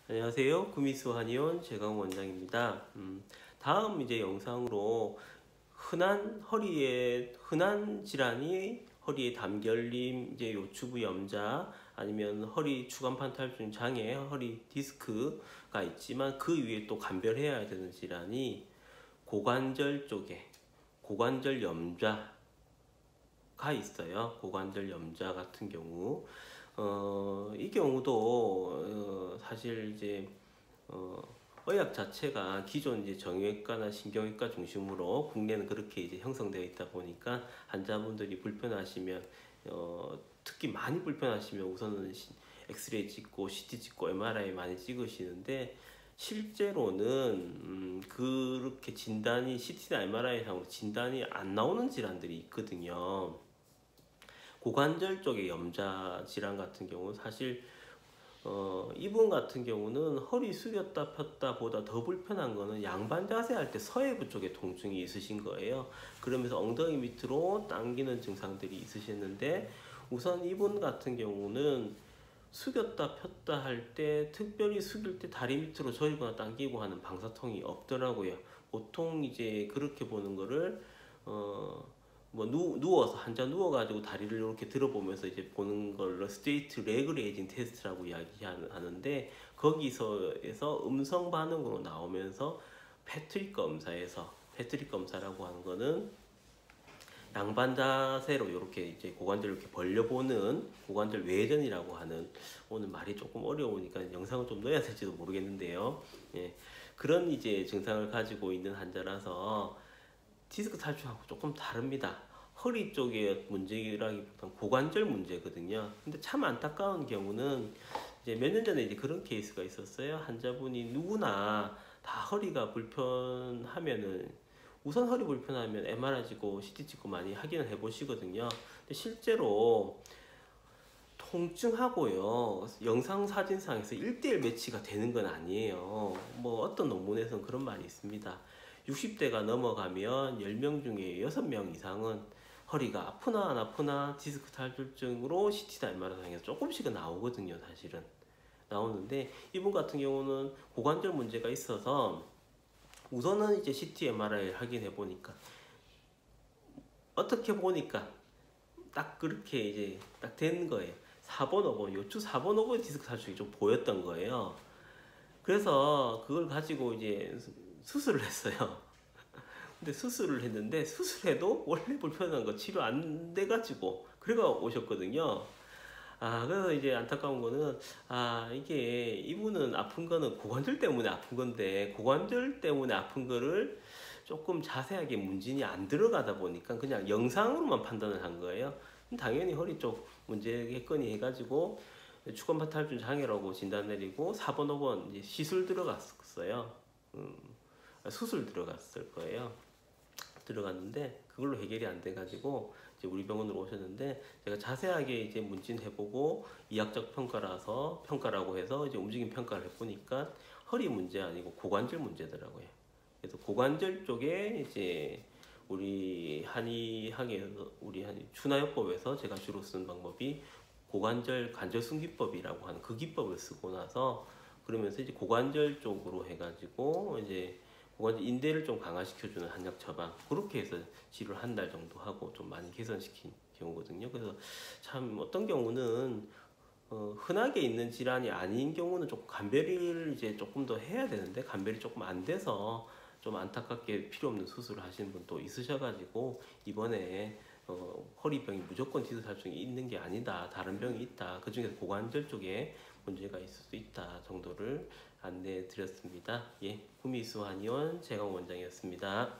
안녕하세요. 구미수 한의원 재강 원장입니다. 다음 이제 영상으로 흔한 질환이 허리의 담결림, 이제 요추부 염자, 아니면 허리 추간판 탈출 장애, 허리 디스크가 있지만 그 위에 또 감별해야 되는 질환이 고관절 쪽에 고관절 염자가 있어요. 고관절 염자 같은 경우. 이 경우도 사실 이제 의학 자체가 기존 이제 정형외과나 신경외과 중심으로 국내는 그렇게 이제 형성되어 있다 보니까 환자분들이 불편하시면 특히 많이 불편하시면 우선은 엑스레이 찍고 CT 찍고 MRI 많이 찍으시는데 실제로는 그렇게 진단이 CT나 MRI상으로 진단이 안 나오는 질환들이 있거든요. 고관절 쪽의 염자 질환 같은 경우는 사실 이분 같은 경우는 허리 숙였다 폈다 보다 더 불편한 거는 양반 자세할 때 서해부 쪽에 통증이 있으신 거예요. 그러면서 엉덩이 밑으로 당기는 증상들이 있으셨는데 우선 이분 같은 경우는 숙였다 폈다 할 때 특별히 숙일 때 다리 밑으로 저리거나 당기고 하는 방사통이 없더라고요. 보통 이제 그렇게 보는 거를 누워서 환자 누워가지고 다리를 이렇게 들어보면서 이제 보는 걸로 스트레이트 레그 레이징 테스트라고 이야기하는데 거기서에서 음성 반응으로 나오면서 패트릭 검사라고 하는 거는 양반 자세로 이렇게 이제 고관절 이렇게 벌려보는 고관절 외전이라고 하는, 오늘 말이 조금 어려우니까 영상을 좀 넣어야 될지도 모르겠는데요. 예, 그런 이제 증상을 가지고 있는 환자라서 디스크 탈출하고 조금 다릅니다. 허리 쪽의 문제라기보다는 고관절 문제거든요. 근데 참 안타까운 경우는 이제 몇 년 전에 이제 그런 케이스가 있었어요. 환자분이 누구나 다 허리가 불편하면은 우선 허리 불편하면 MRI 찍고 CT 찍고 많이 확인을 해보시거든요. 근데 실제로 통증하고요, 영상 사진상에서 1대1 매치가 되는 건 아니에요. 뭐 어떤 논문에서는 그런 말이 있습니다. 60대가 넘어가면 10명 중에 6명 이상은 허리가 아프나 안 아프나 디스크 탈출증으로 CT나 MRI상에서 조금씩은 나오거든요. 사실은 나오는데 이분 같은 경우는 고관절 문제가 있어서 우선은 이제 CT, MRI를 확인해 보니까 어떻게 보니까 딱 그렇게 이제 딱 된 거예요. 4번, 5번, 요추 4번, 5번 디스크 탈출이 좀 보였던 거예요. 그래서 그걸 가지고 이제 수술을 했어요. 근데 수술을 했는데 수술해도 원래 불편한 거 치료 안 돼가지고 그래가 오셨거든요. 그래서 이제 안타까운 거는 이게 이분은 아픈 거는 고관절 때문에 아픈 건데 고관절 때문에 아픈 거를 조금 자세하게 문진이 안 들어가다 보니까 그냥 영상으로만 판단을 한 거예요. 당연히 허리 쪽 문제겠거니 해가지고 추간판 탈출 장애라고 진단 내리고 4번, 5번 이제 시술 들어갔었어요. 수술 들어갔을 거예요. 들어갔는데 그걸로 해결이 안 돼가지고 이제 우리 병원으로 오셨는데 제가 자세하게 이제 문진해보고 이학적 평가라고 해서 이제 움직임 평가를 해보니까 허리 문제 아니고 고관절 문제더라고요. 그래서 고관절 쪽에 이제 우리 한의학에서 우리 추나요법에서 제가 주로 쓰는 방법이 고관절 관절 숨기법이라고 하는 그 기법을 쓰고 나서 그러면서 이제 고관절 쪽으로 해가지고 이제 고관절 인대를 좀 강화시켜주는 한약 처방, 그렇게 해서 치료를 한 달 정도 하고 좀 많이 개선시킨 경우거든요. 그래서 참 어떤 경우는 흔하게 있는 질환이 아닌 경우는 조금 감별을 이제 조금 더 해야 되는데 감별이 조금 안 돼서 좀 안타깝게 필요 없는 수술을 하시는 분도 있으셔가지고 이번에 허리병이 무조건 디스크탈출증이 있는 게 아니다, 다른 병이 있다, 그 중에서 고관절 쪽에 문제가 있을 수 있다 정도를 안내해 드렸습니다. 예, 구미수 한의원 재강 원장이었습니다.